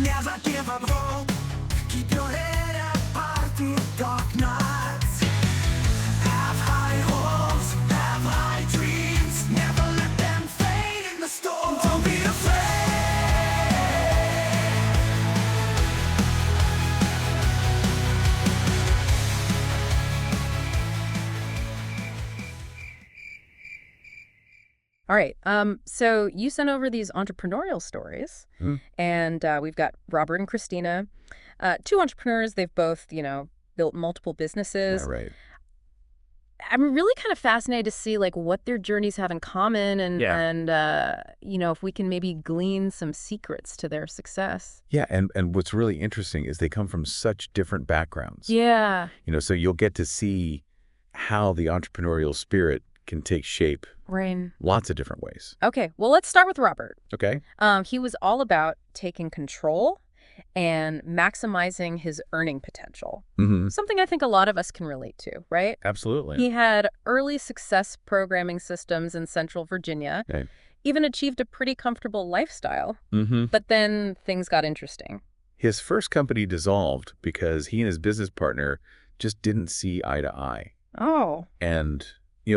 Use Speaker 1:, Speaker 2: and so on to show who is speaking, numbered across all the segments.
Speaker 1: Never give up hope. Keep your head up high through dark nights. Have high hopes, have high dreams. Never let them fade in the storm. Don't be afraid.
Speaker 2: All right. So you sent over these entrepreneurial stories, and we've got Robert and Christina, two entrepreneurs. They've both, built multiple businesses.
Speaker 3: Yeah, right.
Speaker 2: I'm really kind of fascinated to see like what their journeys have in common, and if we can maybe glean some secrets to their success.
Speaker 3: Yeah, and what's really interesting is they come from such different backgrounds.
Speaker 2: Yeah.
Speaker 3: So you'll get to see how the entrepreneurial spirit can take shape
Speaker 2: Right.
Speaker 3: lots of different ways.
Speaker 2: Okay. Well, let's start with Robert.
Speaker 3: Okay.
Speaker 2: He was all about taking control and maximizing his earning potential.
Speaker 3: Mm-hmm.
Speaker 2: Something I think a lot of us can relate to, right?
Speaker 3: Absolutely.
Speaker 2: He had early success programming systems in Central Virginia,
Speaker 3: Okay.
Speaker 2: even achieved a pretty comfortable lifestyle.
Speaker 3: Mm-hmm.
Speaker 2: But then things got interesting.
Speaker 3: His first company dissolved because he and his business partner just didn't see eye to eye.
Speaker 2: Oh.
Speaker 3: And,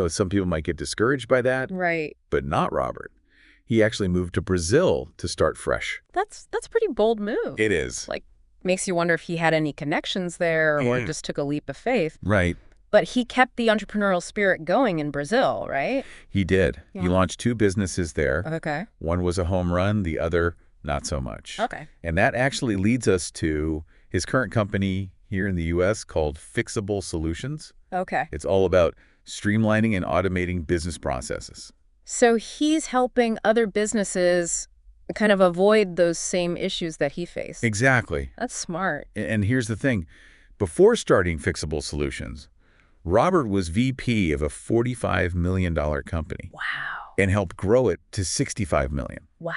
Speaker 3: some people might get discouraged by that,
Speaker 2: Right.
Speaker 3: but not Robert. He actually moved to Brazil to start fresh.
Speaker 2: That's a pretty bold move.
Speaker 3: It is.
Speaker 2: Like, makes you wonder if he had any connections there or
Speaker 3: Yeah.
Speaker 2: just took a leap of faith.
Speaker 3: Right.
Speaker 2: But he kept the entrepreneurial spirit going in Brazil, right?
Speaker 3: He did.
Speaker 2: Yeah.
Speaker 3: He launched 2 businesses there.
Speaker 2: Okay.
Speaker 3: One was a home run, the other not so much.
Speaker 2: Okay.
Speaker 3: And that actually leads us to his current company here in the U.S. called Fixable Solutions.
Speaker 2: Okay.
Speaker 3: It's all about streamlining and automating business processes.
Speaker 2: So he's helping other businesses kind of avoid those same issues that he faced.
Speaker 3: Exactly.
Speaker 2: That's smart.
Speaker 3: And here's the thing. Before starting Fixable Solutions, Robert was VP of a $45 million company
Speaker 2: Wow.
Speaker 3: and helped grow it to $65 million
Speaker 2: Wow.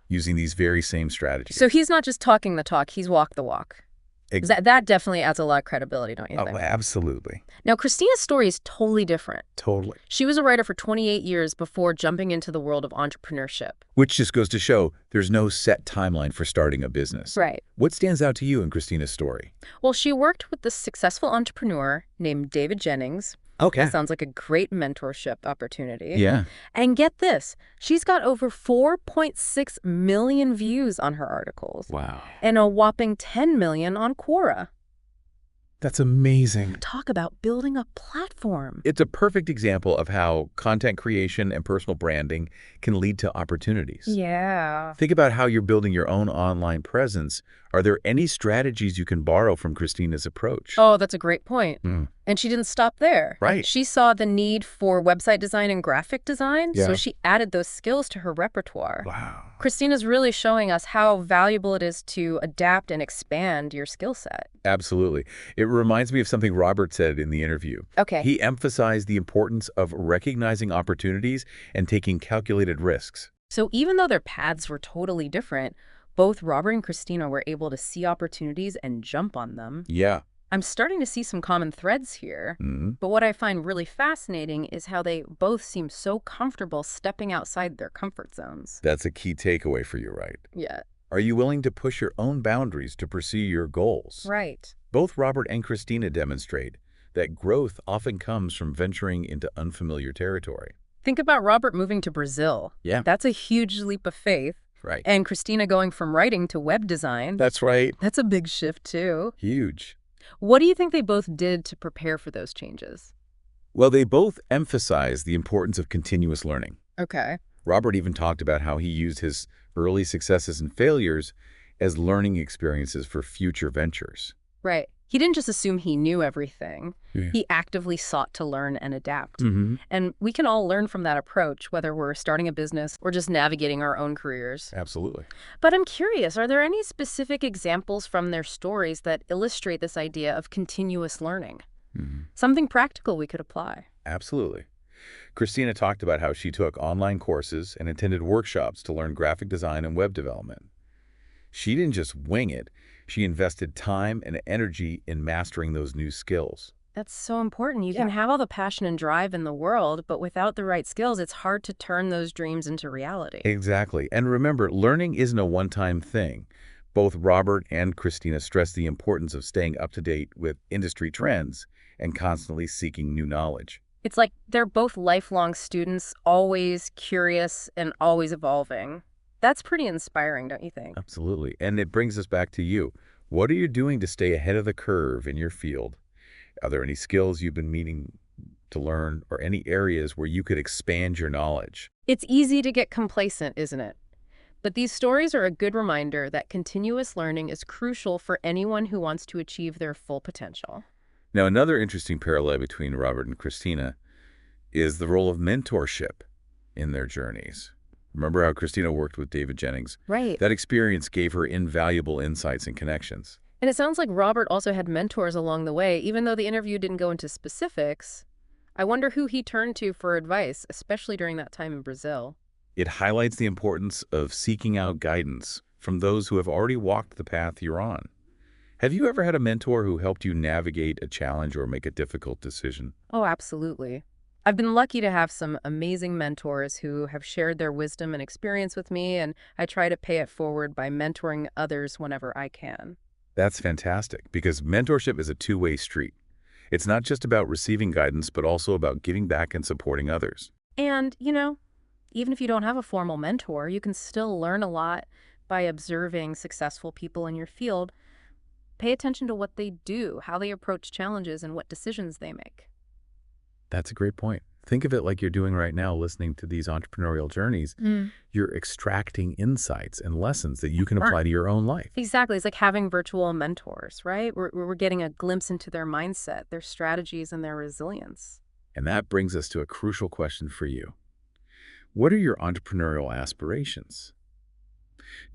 Speaker 3: using these very same strategies.
Speaker 2: So he's not just talking the talk, he's walked the walk. That definitely adds a lot of credibility, don't you
Speaker 3: Oh,
Speaker 2: think?
Speaker 3: absolutely.
Speaker 2: Now, Christina's story is totally different.
Speaker 3: Totally.
Speaker 2: She was a writer for 28 years before jumping into the world of entrepreneurship.
Speaker 3: Which just goes to show there's no set timeline for starting a business.
Speaker 2: Right.
Speaker 3: What stands out to you in Christina's story?
Speaker 2: Well, she worked with this successful entrepreneur named David Jennings.
Speaker 3: Okay.
Speaker 2: That sounds like a great mentorship opportunity.
Speaker 3: Yeah.
Speaker 2: And get this, she's got over 4.6 million views on her articles.
Speaker 3: Wow.
Speaker 2: And a whopping 10 million on Quora.
Speaker 3: That's amazing.
Speaker 2: Talk about building a platform.
Speaker 3: It's a perfect example of how content creation and personal branding can lead to opportunities.
Speaker 2: Yeah.
Speaker 3: Think about how you're building your own online presence. Are there any strategies you can borrow from Christina's approach?
Speaker 2: Oh, that's a great point.
Speaker 3: Mm.
Speaker 2: And she didn't stop there.
Speaker 3: Right.
Speaker 2: She saw the need for website design and graphic design,
Speaker 3: Yeah.
Speaker 2: so she added those skills to her repertoire.
Speaker 3: Wow.
Speaker 2: Christina's really showing us how valuable it is to adapt and expand your skill set.
Speaker 3: Absolutely. It reminds me of something Robert said in the interview.
Speaker 2: Okay.
Speaker 3: He emphasized the importance of recognizing opportunities and taking calculated risks.
Speaker 2: So even though their paths were totally different, both Robert and Christina were able to see opportunities and jump on them.
Speaker 3: Yeah.
Speaker 2: I'm starting to see some common threads here.
Speaker 3: Mm-hmm.
Speaker 2: But what I find really fascinating is how they both seem so comfortable stepping outside their comfort zones.
Speaker 3: That's a key takeaway for you, right?
Speaker 2: Yeah.
Speaker 3: Are you willing to push your own boundaries to pursue your goals?
Speaker 2: Right.
Speaker 3: Both Robert and Christina demonstrate that growth often comes from venturing into unfamiliar territory.
Speaker 2: Think about Robert moving to Brazil.
Speaker 3: Yeah.
Speaker 2: That's a huge leap of faith.
Speaker 3: Right.
Speaker 2: And Christina going from writing to web design.
Speaker 3: That's right.
Speaker 2: That's a big shift, too.
Speaker 3: Huge.
Speaker 2: What do you think they both did to prepare for those changes?
Speaker 3: Well, they both emphasize the importance of continuous learning.
Speaker 2: Okay.
Speaker 3: Robert even talked about how he used his early successes and failures as learning experiences for future ventures.
Speaker 2: Right. He didn't just assume he knew everything.
Speaker 3: Yeah.
Speaker 2: He actively sought to learn and adapt.
Speaker 3: Mm-hmm.
Speaker 2: And we can all learn from that approach, whether we're starting a business or just navigating our own careers.
Speaker 3: Absolutely.
Speaker 2: But I'm curious, are there any specific examples from their stories that illustrate this idea of continuous learning?
Speaker 3: Mm-hmm.
Speaker 2: Something practical we could apply.
Speaker 3: Absolutely. Christina talked about how she took online courses and attended workshops to learn graphic design and web development. She didn't just wing it. She invested time and energy in mastering those new skills.
Speaker 2: That's so important. You can have all the passion and drive in the world, but without the right skills, it's hard to turn those dreams into reality.
Speaker 3: Exactly. And remember, learning isn't a one-time thing. Both Robert and Christina stress the importance of staying up to date with industry trends and constantly seeking new knowledge.
Speaker 2: It's like they're both lifelong students, always curious and always evolving. That's pretty inspiring, don't you think?
Speaker 3: Absolutely. And it brings us back to you. What are you doing to stay ahead of the curve in your field? Are there any skills you've been meaning to learn or any areas where you could expand your knowledge?
Speaker 2: It's easy to get complacent, isn't it? But these stories are a good reminder that continuous learning is crucial for anyone who wants to achieve their full potential.
Speaker 3: Now, another interesting parallel between Robert and Christina is the role of mentorship in their journeys. Remember how Christina worked with David Jennings?
Speaker 2: Right.
Speaker 3: That experience gave her invaluable insights and connections.
Speaker 2: And it sounds like Robert also had mentors along the way, even though the interview didn't go into specifics. I wonder who he turned to for advice, especially during that time in Brazil.
Speaker 3: It highlights the importance of seeking out guidance from those who have already walked the path you're on. Have you ever had a mentor who helped you navigate a challenge or make a difficult decision?
Speaker 2: Oh, absolutely. I've been lucky to have some amazing mentors who have shared their wisdom and experience with me, and I try to pay it forward by mentoring others whenever I can.
Speaker 3: That's fantastic, because mentorship is a two-way street. It's not just about receiving guidance, but also about giving back and supporting others.
Speaker 2: And, even if you don't have a formal mentor, you can still learn a lot by observing successful people in your field. Pay attention to what they do, how they approach challenges, and what decisions they make.
Speaker 3: That's a great point. Think of it like you're doing right now, listening to these entrepreneurial journeys. You're extracting insights and lessons that you can apply to your own life.
Speaker 2: Exactly. It's like having virtual mentors, right? We're getting a glimpse into their mindset, their strategies, and their resilience.
Speaker 3: And that brings us to a crucial question for you. What are your entrepreneurial aspirations?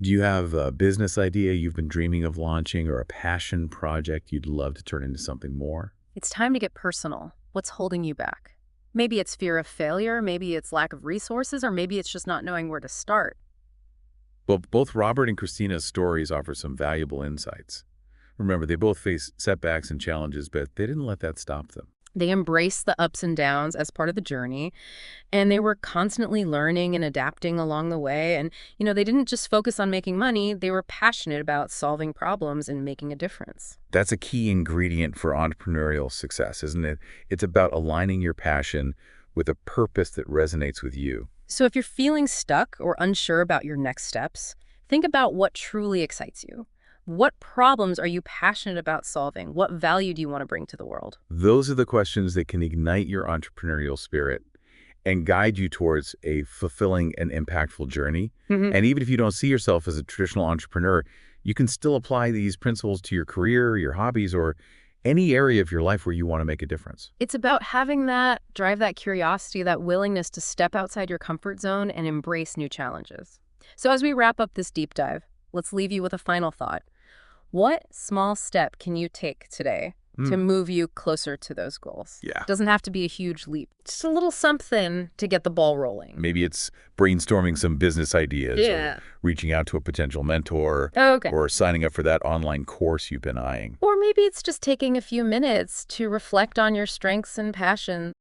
Speaker 3: Do you have a business idea you've been dreaming of launching or a passion project you'd love to turn into something more?
Speaker 2: It's time to get personal. What's holding you back? Maybe it's fear of failure, maybe it's lack of resources, or maybe it's just not knowing where to start.
Speaker 3: Well, both Robert and Christina's stories offer some valuable insights. Remember, they both faced setbacks and challenges, but they didn't let that stop them.
Speaker 2: They embraced the ups and downs as part of the journey, and they were constantly learning and adapting along the way. And, they didn't just focus on making money, they were passionate about solving problems and making a difference.
Speaker 3: That's a key ingredient for entrepreneurial success, isn't it? It's about aligning your passion with a purpose that resonates with you.
Speaker 2: So if you're feeling stuck or unsure about your next steps, think about what truly excites you. What problems are you passionate about solving? What value do you want to bring to the world?
Speaker 3: Those are the questions that can ignite your entrepreneurial spirit and guide you towards a fulfilling and impactful journey. And even if you don't see yourself as a traditional entrepreneur, you can still apply these principles to your career, your hobbies, or any area of your life where you want to make a difference.
Speaker 2: It's about having that drive, that curiosity, that willingness to step outside your comfort zone and embrace new challenges. So as we wrap up this deep dive, let's leave you with a final thought. What small step can you take today to move you closer to those goals?
Speaker 3: Yeah.
Speaker 2: It doesn't have to be a huge leap. Just a little something to get the ball rolling.
Speaker 3: Maybe it's brainstorming some business ideas,
Speaker 2: Yeah.
Speaker 3: or reaching out to a potential mentor,
Speaker 2: Okay.
Speaker 3: or signing up for that online course you've been eyeing.
Speaker 2: Or maybe it's just taking a few minutes to reflect on your strengths and passions.